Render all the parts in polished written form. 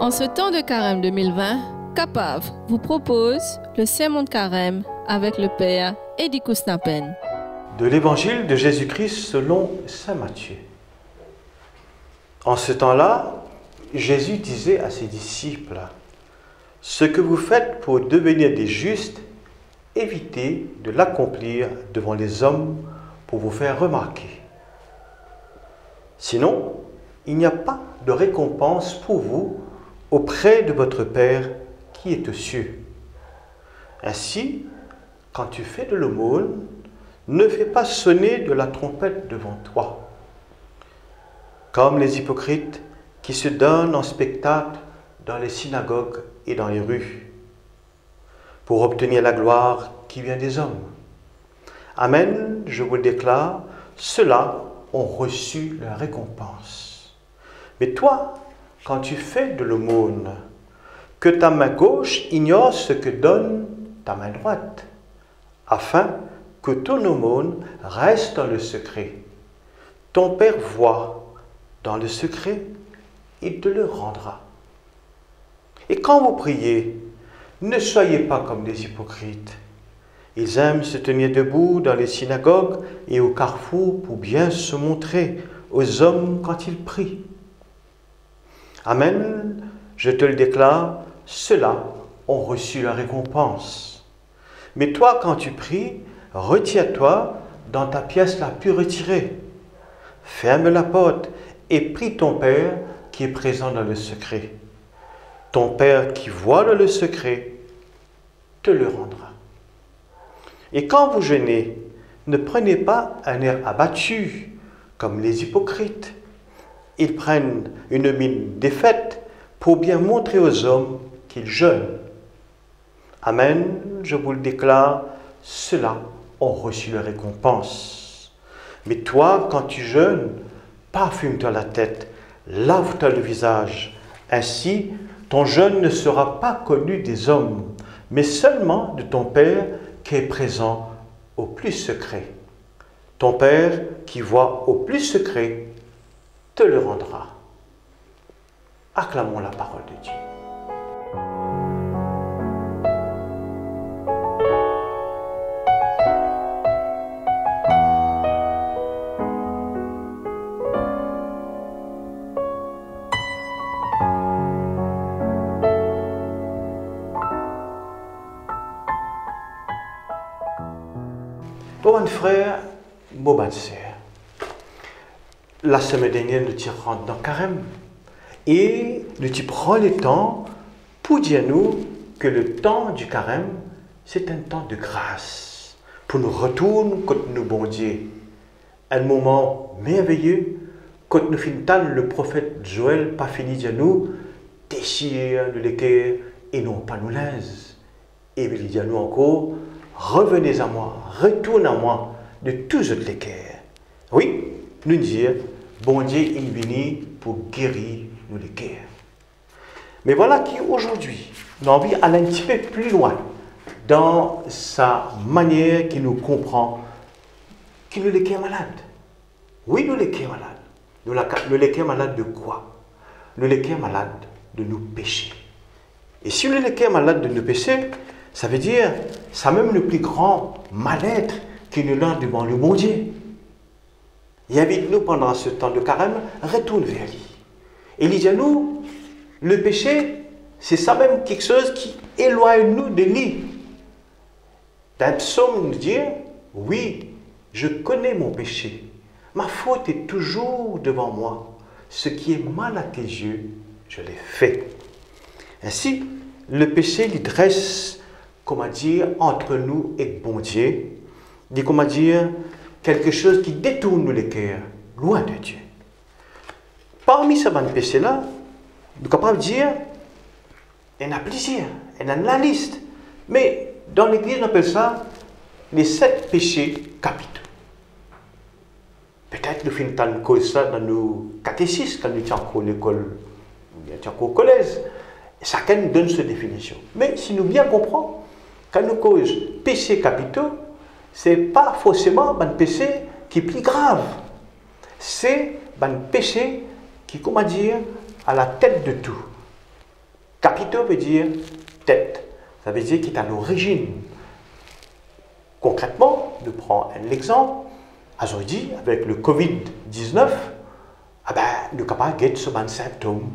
En ce temps de carême 2020, CAPAV vous propose le sermon de carême avec le Père Eddie Kousnapen. De l'Évangile de Jésus-Christ selon saint Matthieu. En ce temps-là, Jésus disait à ses disciples, « Ce que vous faites pour devenir des justes, évitez de l'accomplir devant les hommes pour vous faire remarquer. Sinon, il n'y a pas de récompense pour vous auprès de votre Père qui est aux cieux. Ainsi, quand tu fais de l'aumône, ne fais pas sonner de la trompette devant toi, comme les hypocrites qui se donnent en spectacle dans les synagogues et dans les rues, pour obtenir la gloire qui vient des hommes. Amen, je vous le déclare, ceux-là ont reçu leur récompense. Mais toi, quand tu fais de l'aumône, que ta main gauche ignore ce que donne ta main droite, afin que ton aumône reste dans le secret. Ton Père voit dans le secret, il te le rendra. Et quand vous priez, ne soyez pas comme des hypocrites. Ils aiment se tenir debout dans les synagogues et au carrefour pour bien se montrer aux hommes quand ils prient. Amen, je te le déclare, ceux-là ont reçu la récompense. Mais toi, quand tu pries, retiens-toi dans ta pièce la plus retirée. Ferme la porte et prie ton Père qui est présent dans le secret. Ton Père qui voit dans le secret te le rendra. Et quand vous jeûnez, ne prenez pas un air abattu comme les hypocrites. Ils prennent une mine défaite pour bien montrer aux hommes qu'ils jeûnent. Amen, je vous le déclare, ceux-là ont reçu leur récompense. Mais toi, quand tu jeûnes, parfume-toi la tête, lave-toi le visage. Ainsi, ton jeûne ne sera pas connu des hommes, mais seulement de ton Père qui est présent au plus secret. Ton Père qui voit au plus secret te le rendra. Acclamons la parole de Dieu. Bon frère, bon sœur, la semaine dernière, nous t'y rentrons dans carême et nous t'y prenons le temps pour dire nous que le temps du carême, c'est un temps de grâce pour nous retourner contre nous bon Dieu. Un moment merveilleux quand nous finissons le prophète Joël pas fini de nous déchire le cœur et non pas nous l'aise. Et il dit à nous encore, revenez à moi, retournez à moi de tous autres les cœurs. Oui, nous dire, bon Dieu, il vient pour guérir nous les cœurs. Mais voilà qu'aujourd'hui, nous avons envie d'aller un petit peu plus loin dans sa manière qui nous comprend, qui nous les cœurs malades. Oui, nous les cœurs malades. Nous les cœurs malades de quoi? Nous les cœurs malades de nos péchés. Et si nous les cœurs malades de nos péchés, ça veut dire, c'est même le plus grand mal-être qui nous lance devant le bon Dieu. Il invite nous pendant ce temps de carême, retourne vers lui. Et il dit à nous, le péché, c'est ça même quelque chose qui éloigne nous de lui. Dans le psaume, nous dit, oui, je connais mon péché. Ma faute est toujours devant moi. Ce qui est mal à tes yeux, je l'ai fait. Ainsi, le péché, il dresse comment dire, entre nous et bon Dieu, dit comment dire, quelque chose qui détourne les cœurs, loin de Dieu. Parmi ces péchés-là, nous sommes capables de dire, il y en a plusieurs, il y en a la liste, mais dans l'Église, on appelle ça les 7 péchés capitaux. Peut-être nous finissons ça dans nos catéchismes, quand nous sommes encore à l'école, nous sommes encore au collège, chacun nous donne sa définition. Mais si nous bien comprenons, quand nous cause péché capitaux, ce n'est pas forcément un péché qui est plus grave. C'est un péché qui, comment dire, à la tête de tout. capitaux veut dire tête. Ça veut dire qu'il est à l'origine. Concrètement, nous prenons un exemple. Aujourd'hui, avec le Covid-19, nous sommes capables de ce symptôme.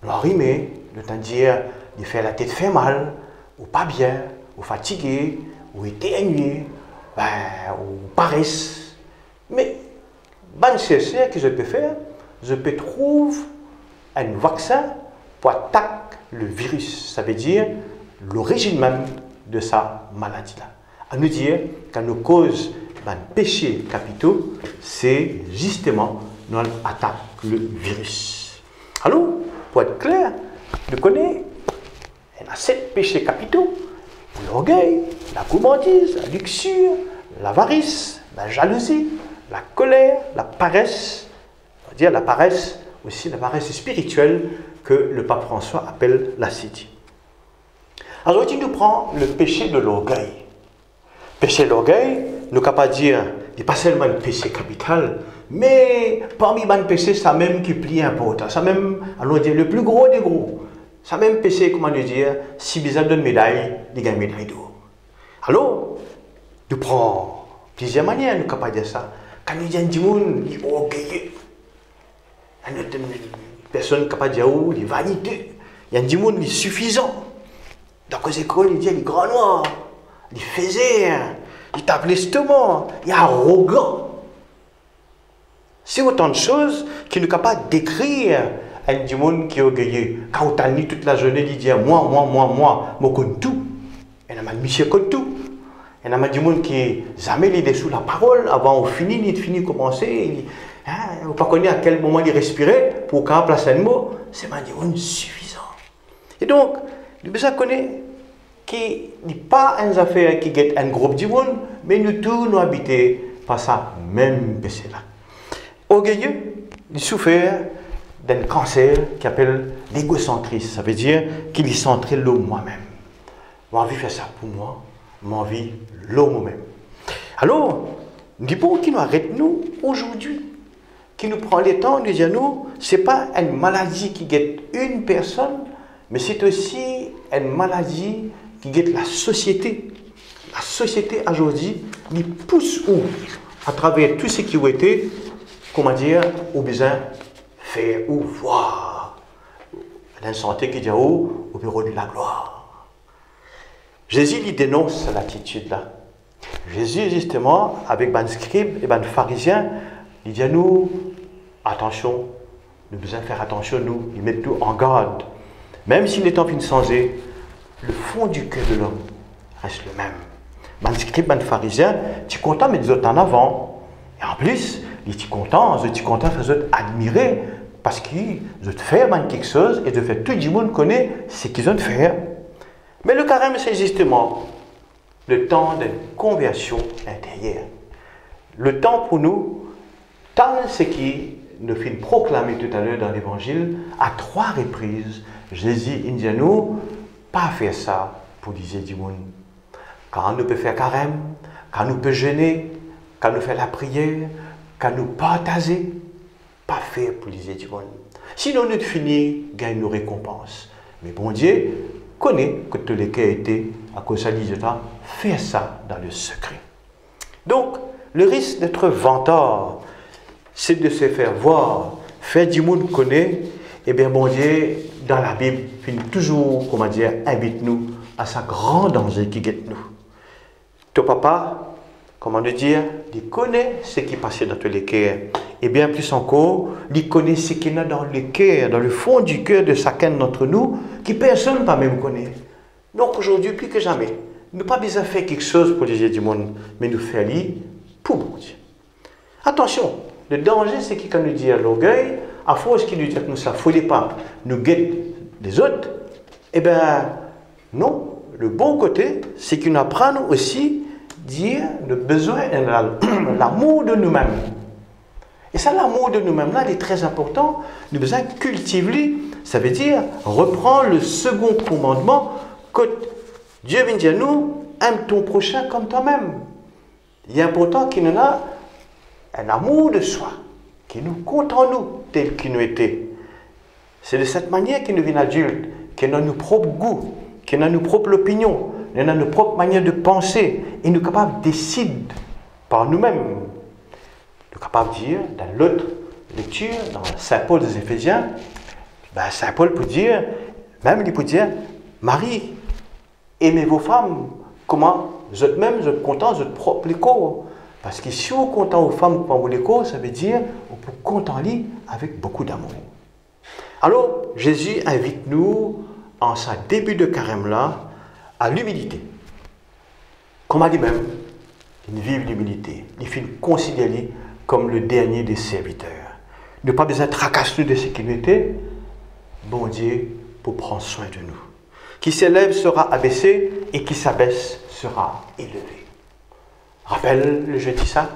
L'enrhumé, c'est-à-dire, il fait la tête fait mal, ou pas bien, ou fatigué, ou éternué, ou paresse. Mais, c'est ce que je peux faire. Je peux trouver un vaccin pour attaquer le virus. Ça veut dire l'origine même de sa maladie-là. À nous dire qu'à nos causes de péchés capitaux, c'est justement nous attaque le virus. Alors, pour être clair, nous connaissons, il y a 7 péchés capitaux: l'orgueil, la gourmandise, la luxure, l'avarice, la jalousie, la colère, la paresse, on va dire la paresse, aussi la paresse spirituelle que le pape François appelle l'accidie. Alors, il nous prend le péché de l'orgueil. Péché de l'orgueil, nous ne pouvons pas dire, il n'est pas seulement un péché capital, mais parmi les péchés, ça même qui est plus important. Ça même, allons dire, le plus gros des gros. Ça même péché, comment dire, si besoin d'une médaille, il gagne une médaille d'or. Alors, nous prenons plusieurs manières, nous ne pouvons pas dire ça. Quand nous disons du monde, il est orgueilleux. Il y a une personne qui est capable de dire, il est vaniteux. Il y a du monde qui est suffisant. Dans les écoles, il dit, il est grand noir, il faisait, il tape l'estomac, il est arrogant. C'est autant de choses qui nous capables d'écrire à un monde qui est orgueilleux. Quand on a toute la journée, il dit moi, je connais tout. Il y en a Michel connaît tout. Il y en a du monde qui jamais l'idée sous la parole, avant on finit, il finit commencer. On ne pas connaît à quel moment il respirait pour qu'on place un mot. C'est un monde suffisant. Et donc, nous besoin connaître qui n'est pas une affaire qui est un groupe du monde, mais nous tous nous habitons par ça même péché-là. Orgueilleux, il souffre d'un cancer qui s'appelle l'égocentrisme. Ça veut dire qu'il est centré l'homme moi-même. J'ai envie de faire ça pour moi, j'ai envie de l'homme moi-même. Alors, nous disons qu'il nous arrête nous aujourd'hui, qui nous prend le temps de dire nous, ce n'est pas une maladie qui guette une personne, mais c'est aussi une maladie qui guette la société. La société aujourd'hui, nous pousse où, à travers tout ce qui a été, comment dire, au besoin faire ou voir. La santé qui dit au bureau de la gloire. Jésus lui dénonce cette attitude-là. Jésus, justement, avec les scribes et les pharisiens, il dit à nous, attention, nous devons faire attention, nous, il met tout en garde. Même s'il est en fin de changer, le fond du cœur de l'homme reste le même. Les scribes et les pharisiens, tu es content, mais ils sont en avant. Et en plus, ils sont contents, ils sont admirés parce qu'ils ont fait quelque chose et de fait tout le monde connaît ce qu'ils ont fait. Mais le carême, c'est justement le temps de conversion intérieure. Le temps pour nous, tant ce qui nous fait proclamer tout à l'heure dans l'évangile, à 3 reprises, Jésus dit à nous, pas faire ça pour dire du monde. Quand nous peut faire carême, quand nous peut jeûner, quand nous fait la prière, quand nous partager, pas faire pour dire du monde. Sinon, nous finissons, gagne nos récompenses. Mais bon Dieu connaît que tous les cas étaient à cause de ça, faire ça dans le secret. Donc, le risque d'être vantard, c'est de se faire voir, faire du monde connaît, et bien bon Dieu, dans la Bible, finit toujours, comment dire, invite-nous à sa grand danger qui guette nous. Ton papa, comment le dire, il connaît ce qui passait dans tous les cœurs. Et bien plus encore, il connaît ce qu'il y a dans le cœur, dans le fond du cœur de chacun d'entre nous, qui personne pas même connaît. Donc aujourd'hui, plus que jamais, nous pas besoin de faire quelque chose pour les yeux du monde, mais nous faire lire pour bon Dieu. Attention, le danger, c'est qu'il nous dit à l'orgueil, à force qu'il nous dit que nous ne folie pas, nous guette les autres, eh bien, non. Le bon côté, c'est qu'il nous apprend aussi dire le besoin et l'amour de nous-mêmes. Et ça, l'amour de nous-mêmes, là, il est très important. Nous devons cultiver, ça veut dire reprendre le second commandement que Dieu vient dire à nous, aime ton prochain comme toi-même. Il est important qu'il nous a un amour de soi, qui nous compte en nous, tel qu'il nous était. C'est de cette manière qu'il nous devient adulte, qui ont nos propres goûts, qui ont nos propres opinions, qui ont nos propres manières de penser, et nous sommes capables de décider par nous-mêmes. Nous sommes capables de dire, dans l'autre lecture, dans Saint Paul des Éphésiens, ben, Saint Paul peut dire, même il peut dire, Marie, aimez vos femmes, comment vous êtes même, vous êtes contents, vous êtes propre les corps. Parce que si vous êtes content aux femmes comme vous les corps, ça veut dire vous pouvez content lui avec beaucoup d'amour. Alors, Jésus invite nous, en sa début de carême là, à l'humilité. Comme à lui-même, il vive l'humilité. Il fait considérer comme le dernier des serviteurs. Ne pas besoin de tracasser de ce qu'il était, bon Dieu, pour prendre soin de nous. Qui s'élève sera abaissé et qui s'abaisse sera élevé. Rappelle le jeudi saint,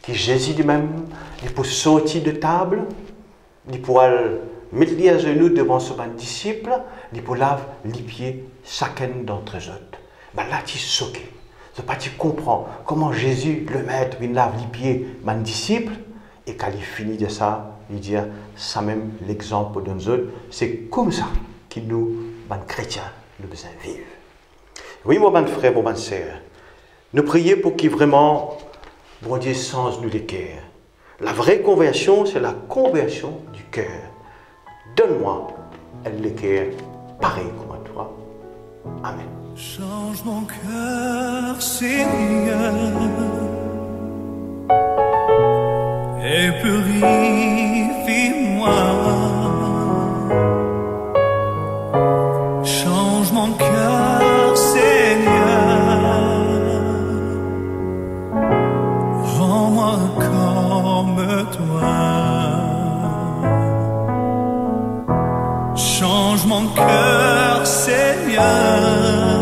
que Jésus lui-même, il peut sortir de table, il pourra mettre les à genoux devant son disciple, il peut laver les pieds chacun d'entre eux. Ben là, tu choqué. C'est pas tu comprends comment Jésus, le maître, il lave les pieds de mon disciple, et quand il finit de ça, il dit ça même l'exemple de nous autres. C'est comme ça que nous, les chrétiens, nous besoin vivre. Oui, mon frère, mon sœur, nous prions pour qu'il vraiment, bon Dieu, change nous les cœurs. La vraie conversion, c'est la conversion du cœur. Donne-moi le cœur pareil comme à toi. Amen. Change mon cœur, Seigneur, et purifie-moi. Change mon cœur, Seigneur, rends-moi comme toi. Change mon cœur, Seigneur,